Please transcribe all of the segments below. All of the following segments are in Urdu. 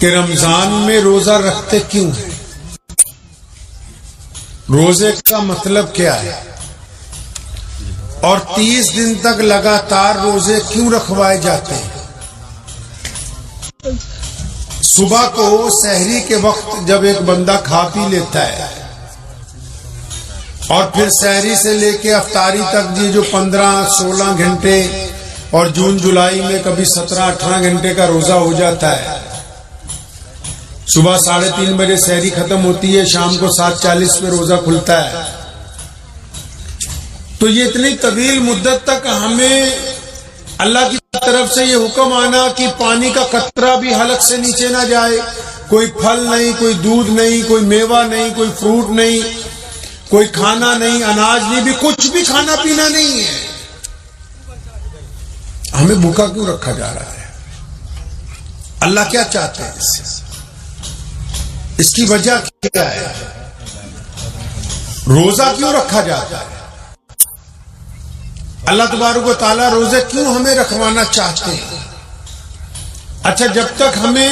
کہ رمضان میں روزہ رکھتے کیوں ہیں، روزے کا مطلب کیا ہے، اور 30 دن تک لگاتار روزے کیوں رکھوائے جاتے ہیں۔ صبح کو سحری کے وقت جب ایک بندہ کھا پی لیتا ہے اور پھر سحری سے لے کے افطاری تک جو 15-16 گھنٹے اور جون جولائی میں کبھی 17-18 گھنٹے کا روزہ ہو جاتا ہے، صبح 3:30 بجے سحری ختم ہوتی ہے، شام کو 7:40 میں روزہ کھلتا ہے، تو یہ اتنی طویل مدت تک ہمیں اللہ کی طرف سے یہ حکم آنا کہ پانی کا قطرہ بھی حلق سے نیچے نہ جائے، کوئی پھل نہیں، کوئی دودھ نہیں، کوئی میوہ نہیں، کوئی فروٹ نہیں، کوئی کھانا نہیں، اناج نہیں، بھی کچھ بھی کھانا پینا نہیں ہے، ہمیں بھوکا کیوں رکھا جا رہا ہے؟ اللہ کیا چاہتے ہیں اس سے؟ اس کی وجہ کیا ہے؟ روزہ کیوں رکھا جاتا ہے؟ اللہ تبارک و تعالیٰ روزے کیوں ہمیں رکھوانا چاہتے ہیں؟ اچھا، جب تک ہمیں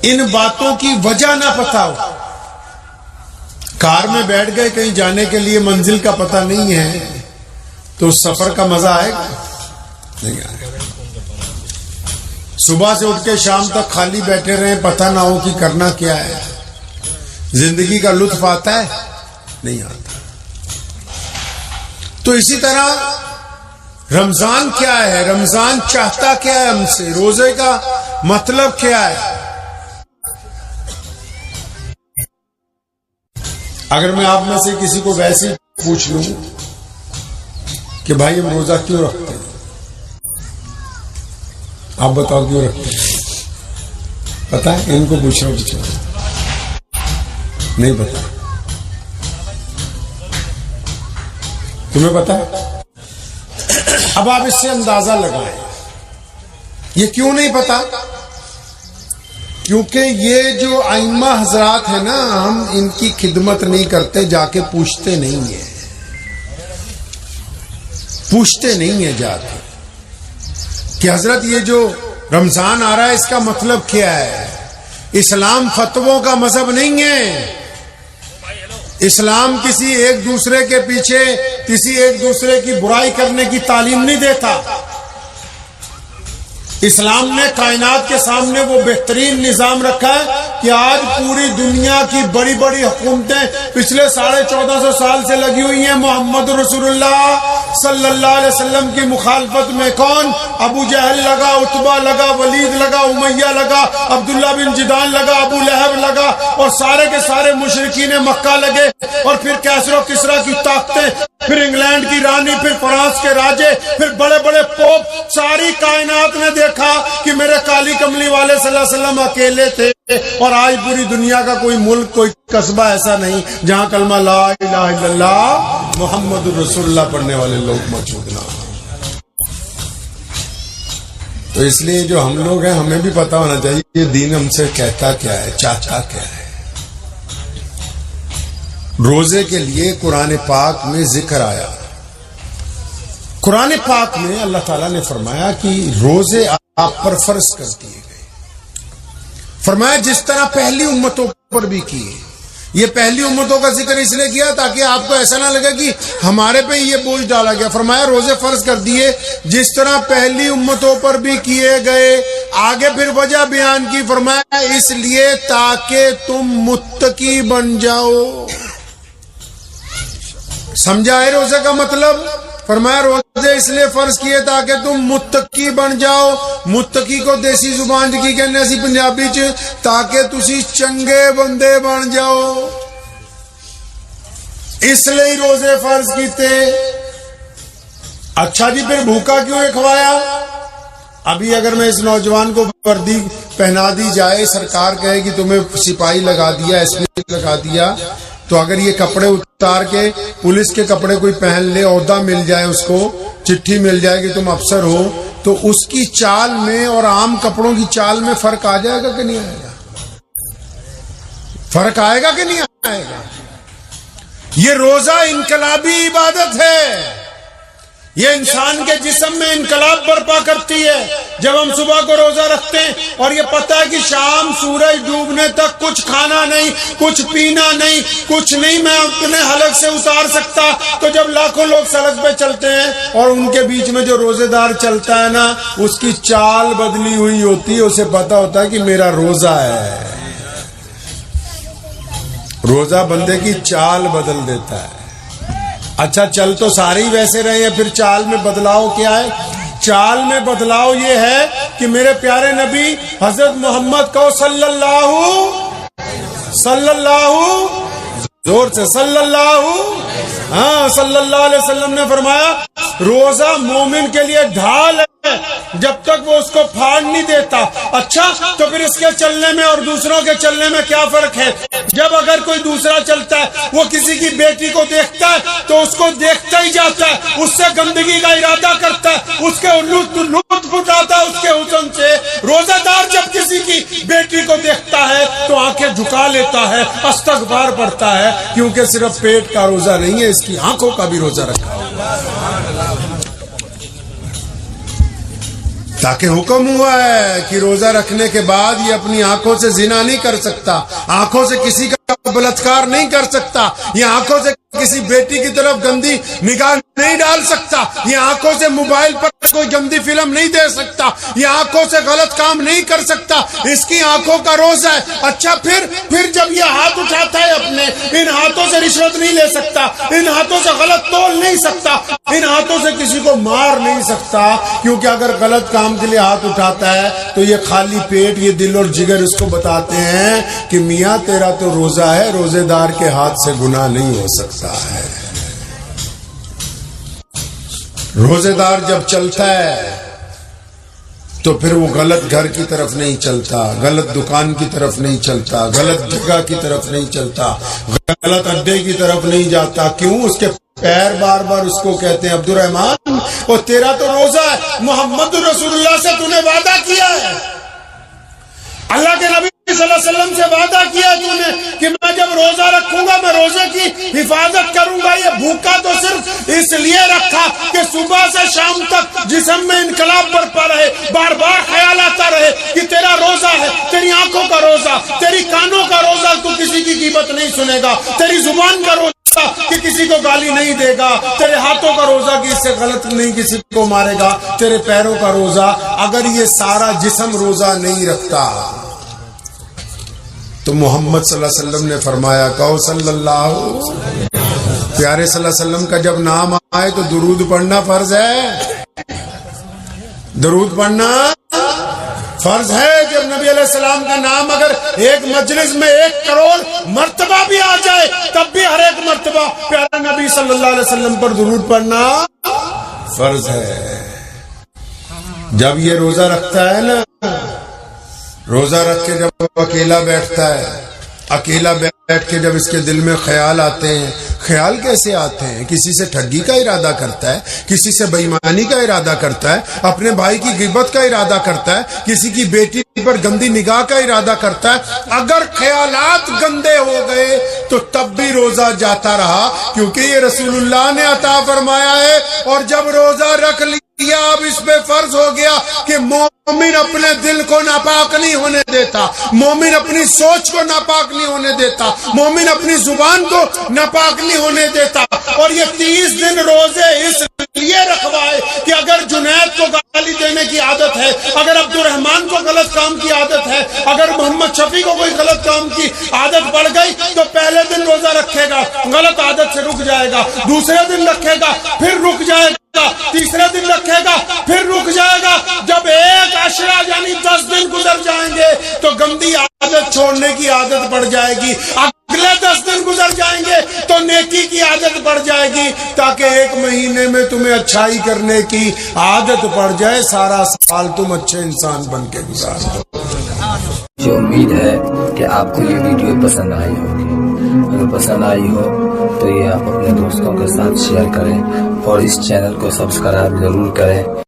ان باتوں کی وجہ نہ پتا ہو، کار میں بیٹھ گئے کہیں جانے کے لیے، منزل کا پتہ نہیں ہے، تو اس سفر کا مزہ آئے گا؟ نہیں آئے گا۔ صبح سے اٹھ کے شام تک خالی بیٹھے رہیں، پتہ نہ ہو کہ کرنا کیا ہے، زندگی کا لطف آتا ہے؟ نہیں آتا۔ تو اسی طرح رمضان کیا ہے؟ رمضان چاہتا کیا ہے ہم سے؟ روزے کا مطلب کیا ہے؟ اگر میں آپ میں سے کسی کو ویسے پوچھ لوں کہ بھائی ہم روزہ کیوں رکھتے ہیں، آپ بتاؤ کیوں رکھتے ہیں؟ پتا ہے؟ ان کو پوچھ رہا ہوں، نہیں پتا؟ تمہیں پتا ہے؟ اب آپ اس سے اندازہ لگائیں یہ کیوں نہیں پتا؟ کیونکہ یہ جو ائمہ حضرات ہیں نا، ہم ان کی خدمت نہیں کرتے، جا کے پوچھتے نہیں ہیں، پوچھتے نہیں ہیں جا کے کہ حضرت یہ جو رمضان آ رہا ہے اس کا مطلب کیا ہے۔ اسلام فتووں کا مذہب نہیں ہے، اسلام کسی ایک دوسرے کے پیچھے کسی ایک دوسرے کی برائی کرنے کی تعلیم نہیں دیتا۔ اسلام نے کائنات کے سامنے وہ بہترین نظام رکھا ہے کہ آج پوری دنیا کی بڑی بڑی حکومتیں پچھلے 1450 سال سے لگی ہوئی ہیں محمد رسول اللہ صلی اللہ علیہ وسلم کی مخالفت میں۔ کون؟ ابو جہل لگا، عتبہ لگا، ولید لگا، امیہ لگا، عبداللہ بن جدان لگا، ابو لہب لگا، اور سارے کے سارے مشرکین مکہ لگے، اور پھر کیسر و کسریٰ کی طاقتیں، پھر انگلینڈ کی رانی، پھر فرانس کے راجے، پھر بڑے بڑے پوپ، ساری کائنات نے دیکھا کہ میرے کالی کملی والے صلی اللہ علیہ وسلم اکیلے تھے، اور آج پوری دنیا کا کوئی ملک، کوئی قصبہ ایسا نہیں جہاں کلمہ لا الہ الا اللہ محمد رسول اللہ پڑھنے والے لوگ موجود نہ ہوں۔ تو اس لیے جو ہم لوگ ہیں ہمیں بھی پتا ہونا چاہیے یہ دین ہم سے کہتا کیا ہے، چاہتا کیا ہے۔ روزے کے لیے قرآن پاک میں ذکر آیا، قرآن پاک میں اللہ تعالیٰ نے فرمایا کہ روزے آپ پر فرض کر دیے گئے، فرمایا جس طرح پہلی امتوں پر بھی کیے۔ یہ پہلی امتوں کا ذکر اس لیے کیا تاکہ آپ کو ایسا نہ لگے کہ ہمارے پہ یہ بوجھ ڈالا گیا، فرمایا روزے فرض کر دیے جس طرح پہلی امتوں پر بھی کیے گئے۔ آگے پھر وجہ بیان کی، فرمایا اس لیے تاکہ تم متقی بن جاؤ۔ سمجھا ہے روزے کا مطلب؟ فرمایا روزے اس لیے فرض کیے تاکہ تم متقی بن جاؤ۔ متقی کو دیسی زبان کی کہنے سی پنجابی چ، تاکہ تسی چنگے بندے بن جاؤ، اس لیے روزے فرض کیتے۔ اچھا جی، پھر بھوکا کیوں رکھوایا؟ ابھی اگر میں اس نوجوان کو وردی پہنا دی جائے، سرکار کہے کہ تمہیں سپاہی لگا دیا، ایس پی لگا دیا، تو اگر یہ کپڑے اتار کے پولیس کے کپڑے کوئی پہن لے، عہدہ مل جائے، اس کو چٹھی مل جائے کہ تم افسر ہو، تو اس کی چال میں اور عام کپڑوں کی چال میں فرق آ جائے گا کہ نہیں آئے گا؟ فرق آئے گا کہ نہیں آئے گا؟ یہ روزہ انقلابی عبادت ہے، یہ انسان کے جسم میں انقلاب برپا کرتی ہے جب ہم صبح کو روزہ رکھتے ہیں اور یہ پتہ ہے کہ شام سورج ڈوبنے تک کچھ کھانا نہیں، کچھ پینا نہیں، کچھ نہیں میں اپنے حلق سے اتار سکتا. تو جب لاکھوں لوگ سڑک پہ چلتے ہیں اور ان کے بیچ میں جو روزے دار چلتا ہے نا، اس کی چال بدلی ہوئی ہوتی ہے، اسے پتا ہوتا ہے کہ میرا روزہ ہے. روزہ بندے کی چال بدل دیتا ہے. اچھا چل تو سارے ہی ویسے رہے ہیں، پھر چال میں بدلاؤ کیا ہے؟ چال میں بدلاؤ یہ ہے کہ میرے پیارے نبی حضرت محمد کو صلی اللہ زور سے صلی اللہ علیہ وسلم نے فرمایا روزہ مومن کے لیے ڈھال ہے جب تک وہ اس کو پھاڑ نہیں دیتا. اچھا تو پھر اس کے چلنے میں اور دوسروں کے چلنے میں کیا فرق ہے؟ جب اگر کوئی دوسرا چلتا ہے وہ کسی کی بیٹی کو دیکھتا ہے تو اس کو دیکھتا ہی جاتا ہے، اس سے گندگی کا ارادہ کرتا ہے، اس کے لطف اٹھاتا ہے اس کے حسن سے. روزہ دار جب کسی کی بیٹی کو دیکھتا ہے تو آنکھیں جھکا لیتا ہے، استغفار پڑھتا ہے، کیونکہ صرف پیٹ کا روزہ نہیں ہے، اس کی آنکھوں کا بھی روزہ رکھا ہے. تاکہ حکم ہوا ہے کہ روزہ رکھنے کے بعد یہ اپنی آنکھوں سے زنا نہیں کر سکتا، آنکھوں سے کسی کا بلاತ್ಕಾರ نہیں کر سکتا، یہ آنکھوں سے کسی بیٹی کی طرف گندی نگاہ نہیں ڈال سکتا، یہ آنکھوں سے موبائل پر کوئی گندی فلم نہیں دے سکتا، یہ آنکھوں سے غلط کام نہیں کر سکتا، اس کی آنکھوں کا روزہ ہے. اچھا پھر جب یہ ہاتھ اٹھاتا ہے اپنے، ان ہاتھوں سے رشوت نہیں لے سکتا، ان ہاتھوں سے غلط تول نہیں سکتا، ان ہاتھوں سے کسی کو مار نہیں سکتا، کیونکہ اگر غلط کام کے لیے ہاتھ اٹھاتا ہے تو یہ خالی پیٹ، یہ دل اور جگر اس کو بتاتے ہیں کہ میاں تیرا تو روزہ ہے، روزے دار کے ہاتھ سے گناہ نہیں ہو سکتا ہے. روزے دار جب چلتا ہے تو پھر وہ غلط گھر کی طرف نہیں چلتا، غلط دکان کی طرف نہیں چلتا، غلط جگہ کی طرف نہیں چلتا، غلط اڈے کی طرف نہیں جاتا. کیوں؟ اس کے پیر بار بار اس کو کہتے ہیں عبد الرحمان اور تیرا تو روزہ ہے، محمد رسول اللہ سے تو نے وعدہ کیا ہے، اللہ کے نبی صلی اللہ علیہ وسلم سے وعدہ کیا تو نے کہ میں جب روزہ رکھوں گا میں روزے کی حفاظت کروں گا. یہ بھوکا تو صرف اس لیے رکھا کہ صبح سے شام تک جسم میں انقلاب برپا رہے، بار بار خیال آتا رہے کہ تیرا روزہ ہے، تیری آنکھوں کا روزہ، تیری کانوں کا روزہ، تو کسی کی غیبت نہیں سنے گا، تیری زبان کا روزہ کہ کسی کو گالی نہیں دے گا، تیرے ہاتھوں کا روزہ کہ اس سے غلط نہیں کسی کو مارے گا، تیرے پیروں کا روزہ. اگر یہ سارا جسم روزہ نہیں رکھتا تو محمد صلی اللہ علیہ وسلم نے فرمایا کہو صلی اللہ، پیارے صلی اللہ علیہ وسلم کا جب نام آئے تو درود پڑھنا فرض ہے، درود پڑھنا فرض ہے. جب نبی علیہ السلام کا نام اگر ایک مجلس میں 1 کروڑ مرتبہ بھی آ جائے تب بھی ہر ایک مرتبہ پیارے نبی صلی اللہ علیہ وسلم پر درود پڑھنا فرض ہے. جب یہ روزہ رکھتا ہے نا، روزہ رکھ کے جب اکیلا بیٹھتا ہے، اکیلا بیٹھ کے جب اس کے دل میں خیال آتے ہیں، خیال کیسے آتے ہیں؟ کسی سے ٹھگی کا ارادہ کرتا ہے، کسی سے بے ایمانی کا ارادہ کرتا ہے، اپنے بھائی کی غیبت کا ارادہ کرتا ہے، کسی کی بیٹی پر گندی نگاہ کا ارادہ کرتا ہے. اگر خیالات گندے ہو گئے تو تب بھی روزہ جاتا رہا، کیونکہ یہ رسول اللہ نے عطا فرمایا ہے. اور جب روزہ رکھ لیا اب اس پہ فرض ہو گیا کہ مومن اپنے دل کو ناپاک نہیں ہونے دیتا، مومن اپنی سوچ کو ناپاک نہیں ہونے دیتا، مومن اپنی زبان کو ناپاک نہیں ہونے دیتا. اور یہ 30 دن روزے اس لیے رکھوائے کہ اگر جنید کو گالی دینے کی عادت ہے، اگر عبد الرحمان کو غلط کام کی عادت ہے، اگر محمد شفیع کو کوئی غلط کام کی عادت پڑ گئی تو پہلے دن روزہ رکھے گا، غلط عادت سے رک جائے گا، دوسرے دن رکھے گا پھر رک جائے گا، تیسرے دن رکھے گا پھر رک جائے گا. جب 1 عشرہ یعنی 10 دن گزر جائیں گے تو گندی عادت چھوڑنے کی عادت پڑ جائے گی، اگلے 10 دن گزر جائیں گے تو نیکی کی عادت پڑ جائے گی، تاکہ 1 مہینے میں تمہیں اچھائی کرنے کی عادت پڑ جائے، سارا سال تم اچھے انسان بن کے گزار دو. مجھے امید ہے کہ آپ کو یہ ویڈیو پسند آئی ہوگی. اگر پسند آئی ہو تو یہ آپ اپنے دوستوں کے ساتھ شیئر کریں اور اس چینل کو سبسکرائب ضرور کریں.